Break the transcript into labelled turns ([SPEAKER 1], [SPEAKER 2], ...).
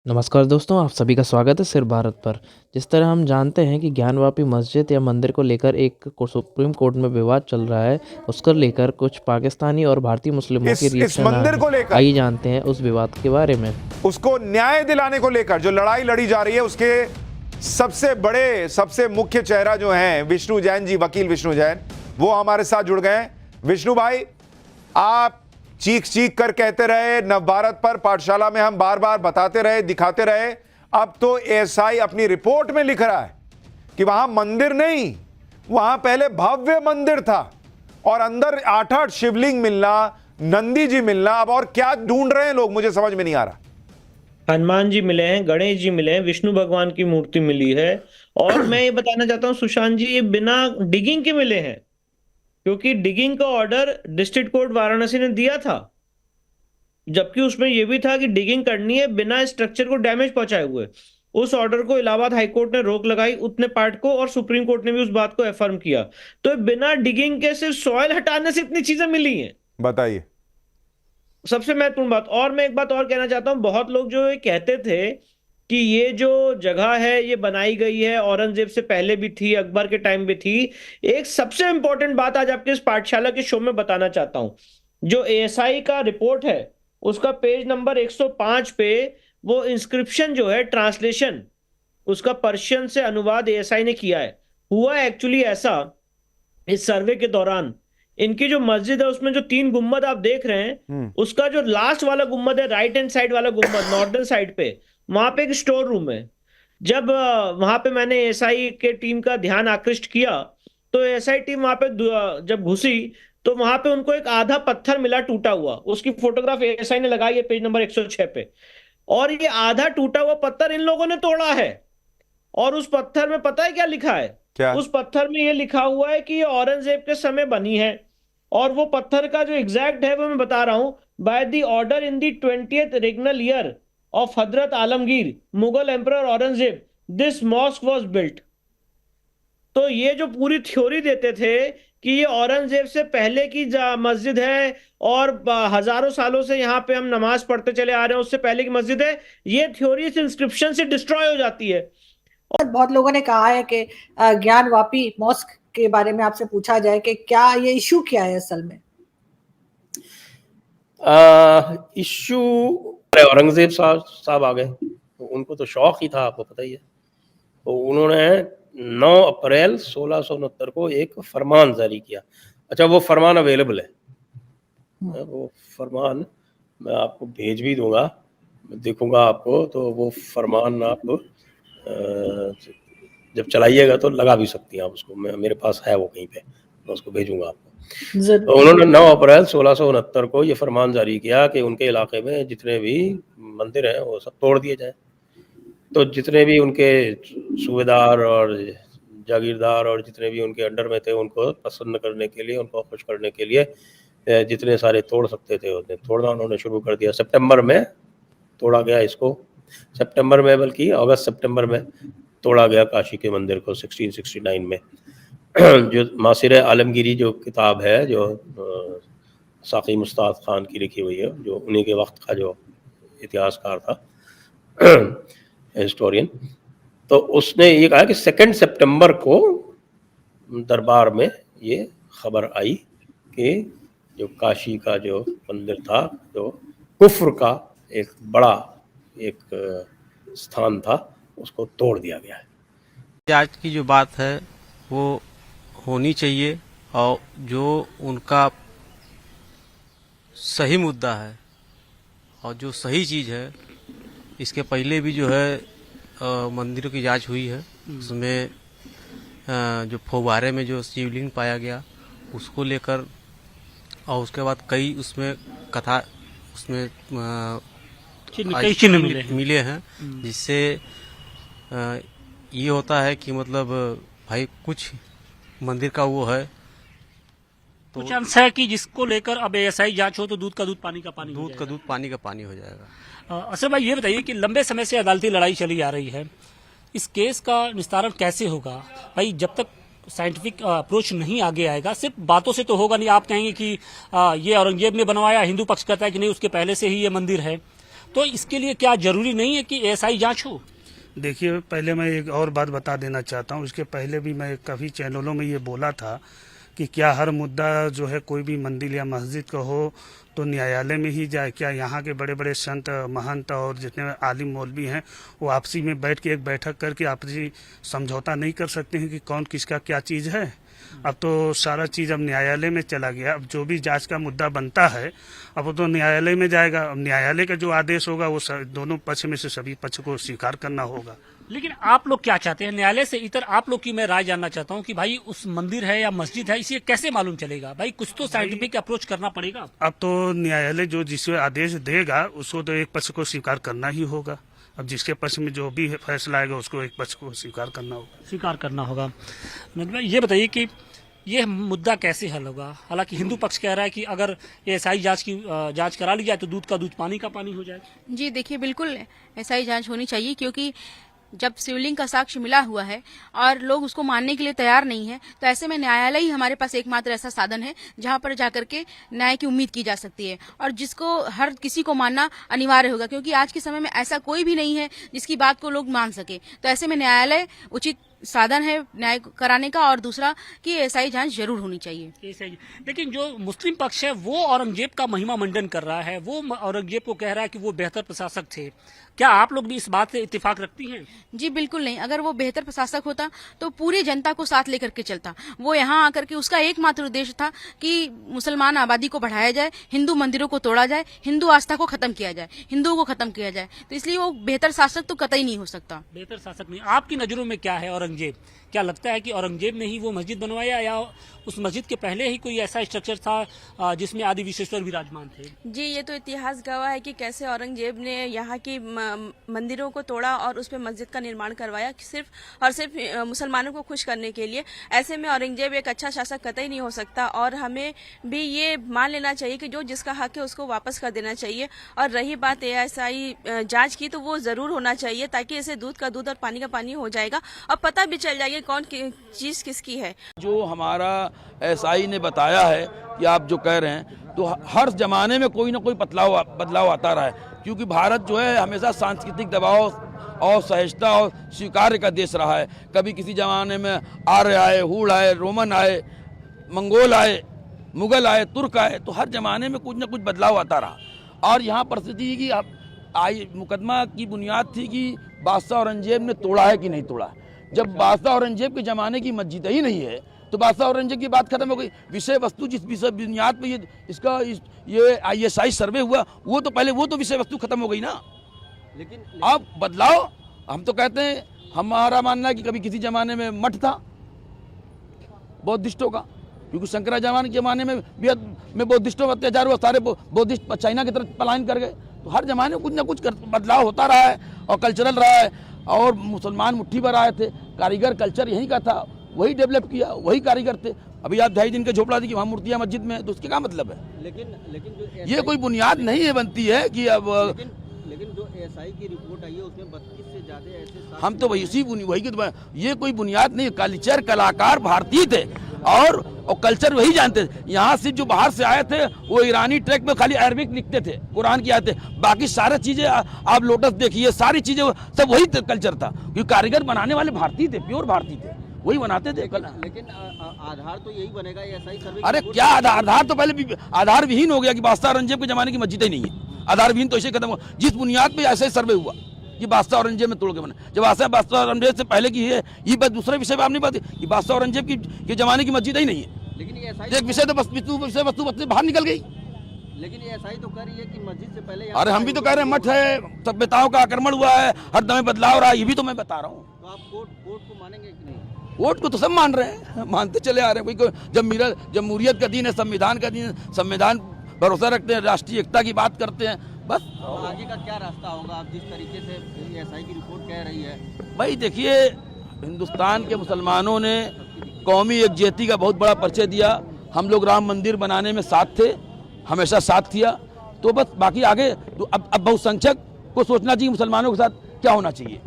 [SPEAKER 1] नमस्कार दोस्तों, आप सभी का स्वागत है सिर्फ भारत पर। जिस तरह हम जानते हैं कि ज्ञानवापी मस्जिद या मंदिर को लेकर एक सुप्रीम कोर्ट में विवाद चल रहा है, उसको लेकर कुछ पाकिस्तानी और भारतीय मुस्लिमों की
[SPEAKER 2] इस
[SPEAKER 1] रिएक्शन
[SPEAKER 2] मंदिर
[SPEAKER 1] है।
[SPEAKER 2] को लेकर
[SPEAKER 1] आइए जानते हैं उस विवाद के बारे में।
[SPEAKER 2] उसको न्याय दिलाने को लेकर जो लड़ाई लड़ी जा रही है, उसके सबसे बड़े सबसे मुख्य चेहरा जो हैं विष्णु जैन जी, वकील विष्णु जैन, वो हमारे साथ जुड़ गए हैं। विष्णु भाई, आप चीख चीख कर कहते रहे नवभारत पर, पाठशाला में हम बार बार बताते रहे, दिखाते रहे। अब तो एएसआई अपनी रिपोर्ट में लिख रहा है कि वहां मंदिर नहीं, वहां पहले भव्य मंदिर था और अंदर 8-8 शिवलिंग मिलना, नंदी जी मिलना। अब और क्या ढूंढ रहे हैं लोग, मुझे समझ में नहीं आ रहा।
[SPEAKER 3] हनुमान जी मिले हैं, गणेश जी मिले हैं, विष्णु भगवान की मूर्ति मिली है। और मैं ये बताना चाहता हूँ सुशांत जी, ये बिना डिगिंग के मिले हैं, क्योंकि डिगिंग का ऑर्डर डिस्ट्रिक्ट कोर्ट वाराणसी ने दिया था, जबकि उसमें यह भी था कि डिगिंग करनी है बिना स्ट्रक्चर को डैमेज पहुंचाए हुए। उस ऑर्डर को इलाहाबाद हाईकोर्ट ने रोक लगाई उतने पार्ट को, और सुप्रीम कोर्ट ने भी उस बात को एफर्म किया। तो बिना डिगिंग के सिर्फ सॉइल हटाने से इतनी चीजें मिली हैं।
[SPEAKER 2] बताइए।
[SPEAKER 3] सबसे महत्वपूर्ण बात, और मैं एक बात और कहना चाहता हूं, बहुत लोग जो ये कहते थे कि ये जो जगह है ये बनाई गई है औरंगजेब से पहले भी थी, अकबर के टाइम भी थी। एक सबसे इंपॉर्टेंट बात आज आपके इस पाठशाला के शो में बताना चाहता हूं। जो एएसआई का रिपोर्ट है उसका पेज नंबर 105 पे वो इंस्क्रिप्शन जो है, ट्रांसलेशन उसका पर्शियन से अनुवाद एएसआई ने किया है। हुआ एक्चुअली ऐसा, इस सर्वे के दौरान इनकी जो मस्जिद है उसमें जो 3 गुम्बद आप देख रहे हैं, उसका जो लास्ट वाला गुम्बद है, राइट हैंड साइड वाला गुम्बद नॉर्दर्न साइड पे, वहां पे एक स्टोर रूम है। जब वहां पे मैंने एसआई के टीम का ध्यान आकृष्ट किया, तो एसआई टीम वहां पे जब घुसी तो वहां पे उनको एक आधा पत्थर मिला टूटा हुआ। उसकी फोटोग्राफ एसआई ने लगाई है पेज नंबर 106 पे। और ये आधा टूटा हुआ पत्थर इन लोगों ने तोड़ा है। और उस पत्थर में पता है क्या लिखा है?
[SPEAKER 2] क्या?
[SPEAKER 3] उस पत्थर में ये लिखा हुआ है कि ये औरंगजेब के समय बनी है। और वो पत्थर का जो एग्जैक्ट है वो मैं बता रहा हूं, by the order in the 20th regnal year of Hazrat Alamgir Mughal emperor Aurangzeb this mosque was built. तो ये जो पूरी थ्योरी देते थे कि ये औरंगजेब से पहले की मस्जिद है और हजारों सालों से यहाँ पे हम नमाज पढ़ते चले आ रहे हैं, उससे पहले की मस्जिद है, ये थ्योरी इस इंस्क्रिप्शन से डिस्ट्रॉय हो जाती है।
[SPEAKER 4] और बहुत लोगों ने कहा है कि ज्ञानवापी मॉस्क के बारे में आपसे पूछा जाए कि क्या ये इशू क्या है असल में?
[SPEAKER 5] इशू औरंगजेब साहब आ गए, तो उनको तो शौक ही था, आपको पता ही है। तो उन्होंने 9 अप्रैल 1669 को एक फरमान जारी किया। अच्छा, वो फरमान अवेलेबल है, वो फरमान मैं आपको भेज भी दूंगा, मैं देखूंगा आपको। तो वो फरमान आप जब चलाइएगा तो लगा भी सकती हैं आप उसको, मेरे पास है वो कहीं पे, मैं उसको भेजूंगा आपको। तो उन्होंने 9 अप्रैल 1669 को ये फरमान जारी किया कि उनके इलाके में जितने भी मंदिर हैं वो सब तोड़ दिए जाएं। तो जितने भी उनके सूबेदार और जागीरदार और जितने भी उनके अंडर में थे, उनको प्रसन्न करने के लिए, उनको खुश करने के लिए जितने सारे तोड़ सकते थे उन्हें तोड़ना उन्होंने शुरू कर दिया। सितंबर में तोड़ा गया इसको, सितंबर में, बल्कि अगस्त सितंबर में तोड़ा गया काशी के मंदिर को 1669 में। जो मासिर आलमगीरी जो किताब है, जो साकी मुस्ताद खान की लिखी हुई है, जो उन्हीं के वक्त का जो इतिहासकार था, हिस्टोरियन, तो उसने ये कहा कि 2 सितंबर को दरबार में ये खबर आई कि जो काशी का जो मंदिर था, जो कुफ्र का एक बड़ा एक स्थान था, उसको तोड़ दिया गया है।
[SPEAKER 6] आज की जो बात है वो होनी चाहिए, और जो उनका सही मुद्दा है और जो सही चीज़ है, इसके पहले भी जो है मंदिरों की जांच हुई है। उसमें जो फव्वारे में जो शिवलिंग पाया गया उसको लेकर, और उसके बाद कई उसमें कथा, उसमें कई चिन्ह मिले हैं, जिससे ये होता है कि मतलब भाई कुछ मंदिर का वो है,
[SPEAKER 7] तो कुछ अंश है कि जिसको लेकर अब एएसआई जांच हो तो दूध का दूध पानी का पानी,
[SPEAKER 6] दूध का दूध पानी का पानी हो जाएगा।
[SPEAKER 7] असर भाई, ये बताइए कि लंबे समय से अदालती लड़ाई चली आ रही है, इस केस का निस्तारण कैसे होगा भाई? जब तक साइंटिफिक अप्रोच नहीं आगे आएगा, सिर्फ बातों से तो होगा नहीं। आप कहेंगे कि ये औरंगजेब ने बनवाया, हिंदू पक्ष कहता है कि नहीं उसके पहले से ही ये मंदिर है। तो इसके लिए क्या जरूरी नहीं है कि एएसआई जांच हो?
[SPEAKER 8] देखिए, पहले मैं एक और बात बता देना चाहता हूँ। इसके पहले भी मैं काफ़ी चैनलों में ये बोला था कि क्या हर मुद्दा जो है कोई भी मंदिर या मस्जिद का हो तो न्यायालय में ही जाए? क्या यहाँ के बड़े बड़े संत महंत और जितने आलिम मौलवी हैं वो आपसी में बैठ के एक बैठक करके आपसी समझौता नहीं कर सकते हैं कि कौन किसका क्या चीज़ है? अब तो सारा चीज़ अब न्यायालय में चला गया। अब जो भी जांच का मुद्दा बनता है अब वो तो न्यायालय में जाएगा। अब न्यायालय का जो आदेश होगा वो दोनों पक्ष में से सभी पक्ष को स्वीकार करना होगा।
[SPEAKER 7] लेकिन आप लोग क्या चाहते हैं न्यायालय से? इतर आप लोग की मैं राय जानना चाहता हूं कि भाई उस मंदिर है या मस्जिद है, इसे कैसे मालूम चलेगा? भाई कुछ तो साइंटिफिक अप्रोच करना पड़ेगा।
[SPEAKER 8] अब तो न्यायालय जो जिसे आदेश देगा उसको तो एक पक्ष को स्वीकार करना ही होगा। अब जिसके पक्ष में जो भी फैसला आएगा उसको एक पक्ष को स्वीकार करना होगा। मतलब ये बताइए कि यह मुद्दा कैसे हल होगा? हालांकि हिंदू पक्ष कह रहा है कि अगर एएसआई जांच करा ली जाए तो दूध का दूध पानी का पानी हो जाए।
[SPEAKER 9] जी देखिए, बिल्कुल एसआई जांच होनी चाहिए, क्योंकि जब शिवलिंग का साक्ष्य मिला हुआ है और लोग उसको मानने के लिए तैयार नहीं है, तो ऐसे में न्यायालय ही हमारे पास एकमात्र ऐसा साधन है जहां पर जाकर के न्याय की उम्मीद की जा सकती है और जिसको हर किसी को मानना अनिवार्य होगा, क्योंकि आज के समय में ऐसा कोई भी नहीं है जिसकी बात को लोग मान सके। तो ऐसे में न्यायालय उचित साधन है न्याय कराने का, और दूसरा कि एएसआई जांच जरूर होनी चाहिए।
[SPEAKER 7] लेकिन जो मुस्लिम पक्ष है वो औरंगजेब का महिमा मंडन कर रहा है, वो औरंगजेब को कह रहा है कि वो बेहतर प्रशासक थे। क्या आप लोग भी इस बात से इत्तेफाक रखती हैं?
[SPEAKER 9] जी बिल्कुल नहीं। अगर वो बेहतर प्रशासक होता तो पूरी जनता को साथ लेकर के चलता। वो यहाँ आकर के उसका एकमात्र उद्देश्य था कि मुसलमान आबादी को बढ़ाया जाए, हिंदू मंदिरों को तोड़ा जाए, हिंदू आस्था को खत्म किया जाए, हिंदुओं को खत्म किया जाए। तो इसलिए वो बेहतर शासक तो कतई नहीं हो सकता।
[SPEAKER 7] बेहतर शासक नहीं। आपकी नजरों में क्या है औरंगजेब? क्या लगता है कि औरंगजेब ने ही वो मस्जिद बनवाया या उस मस्जिद के पहले ही कोई ऐसा स्ट्रक्चर था जिसमें आदि विश्वेश्वर विराजमान थे?
[SPEAKER 10] जी, ये तो इतिहास गवाह है कि कैसे औरंगजेब ने यहाँ की मंदिरों को तोड़ा और उस पर मस्जिद का निर्माण करवाया सिर्फ और सिर्फ मुसलमानों को खुश करने के लिए। ऐसे में औरंगजेब एक अच्छा शासक कतई नहीं हो सकता और हमें भी ये मान लेना चाहिए कि जो जिसका हक है उसको वापस कर देना चाहिए। और रही बात एएसआई जांच की, तो वो जरूर होना चाहिए ताकि इसे दूध का दूध और पानी का पानी हो जाएगा और पता भी चल जाएगा कौन चीज किसकी है।
[SPEAKER 11] जो हमारा एसआई ने बताया है कि आप जो कह रहे हैं, तो हर जमाने में कोई ना कोई बदलाव आता रहा है, क्योंकि भारत जो है हमेशा सांस्कृतिक दबाव और सहिष्णुता और स्वीकार्य का देश रहा है। कभी किसी जमाने में आर्य आए, हूण आए, रोमन आए, मंगोल आए, मुगल आए, तुर्क आए, तो हर जमाने में कुछ ना कुछ बदलाव आता रहा। और यहाँ परिस्थिति की मुकदमा की बुनियाद थी कि बादशाह औरंगजेब ने तोड़ा है कि नहीं तोड़ा। जब बादशाह औरंगजेब के ज़माने की मस्जिद ही नहीं है तो बादशाह औरंगजेब की बात खत्म हो गई। विषय वस्तु जिस विषय बुनियाद पे ये ISI सर्वे हुआ, वो तो विषय वस्तु खत्म हो गई ना। लेकिन अब बदलाव, हम तो कहते हैं, हमारा मानना है कि कभी किसी जमाने में मठ था बौद्धिस्टों का, क्योंकि शंकराचार्य के जमाने में बौद्धिस्टों का अत्याचार हुआ, सारे बौद्धिस्ट चाइना की तरफ पलायन कर गए। तो हर जमाने में कुछ ना कुछ बदलाव होता रहा है और कल्चरल रहा है। और मुसलमान मुट्ठी भर आए थे, कारीगर कल्चर यहीं का था, वही डेवलप किया, वही कारीगर थे। अभी आप 2.5 दिन के झोपड़ा दी कि वहाँ मूर्तियाँ मस्जिद में, तो उसके क्या मतलब है? लेकिन ये कोई बुनियाद नहीं है बनती है कि अब
[SPEAKER 12] लेकिन जो एएसआई की रिपोर्ट आई है उसमें 32 से ज्यादा ऐसे
[SPEAKER 11] हम तो वही ये कोई बुनियाद नहीं। कल्चर कलाकार भारतीय थे और कल्चर वही जानते थे। यहाँ से जो बाहर से आए थे वो ईरानी ट्रैक में खाली अरबिक लिखते थे, कुरान की आते, बाकी सारी चीजें आप लोटस देखिए, सारी चीजें सब वही कल्चर था, क्योंकि कारीगर बनाने वाले भारतीय थे, प्योर भारतीय थे, वही बनाते थे।
[SPEAKER 12] लेकिन आधार तो यही बनेगा एएसआई सर्वे।
[SPEAKER 11] अरे क्या आधार तो पहले आधार विहीन हो गया कि बादशाह औरंगजेब के जमाने की मस्जिद ही नहीं है। आधार विहीन तो इसे खत्म हुआ जिस बुनियाद पे ऐसा ही सर्वे हुआ कि बादशाह औरंगजेब में तोड़ के बना। जब बादशाह औरंगजेब से पहले की है, ये बात दूसरे विषय पे आपने बात कि बादशाह औरंगजेब के जमाने की मस्जिद ही नहीं है।
[SPEAKER 12] लेकिन
[SPEAKER 11] एक विषय तो बस विषय वस्तु बाहर निकल गई।
[SPEAKER 12] लेकिन एएसआई तो कह रही है कि मस्जिद से पहले,
[SPEAKER 11] अरे हम भी तो कह रहे हैं मठ है, सभ्यताओं का आक्रमण हुआ है, हर दम बदलाव रहा है, ये भी तो मैं बता रहा हूँ।
[SPEAKER 12] तो आप कोर्ट को मानेंगे कि नहीं?
[SPEAKER 11] कोर्ट को तो सब मान रहे हैं, मानते चले आ रहे हैं। कोई जमहूरियत का दिन है, संविधान का दिन है, संविधान भरोसा रखते हैं, राष्ट्रीय एकता की बात करते हैं, बस।
[SPEAKER 12] आगे का क्या रास्ता होगा? आप जिस तरीके से एएसआई की रिपोर्ट कह रही है।
[SPEAKER 11] भाई देखिए, हिंदुस्तान के मुसलमानों ने कौमी एकजुटता का बहुत बड़ा परिचय दिया। हम लोग राम मंदिर बनाने में साथ थे, हमेशा साथ किया। तो बस बाकी आगे तो अब बहुसंख्यक को सोचना चाहिए मुसलमानों के साथ क्या होना चाहिए।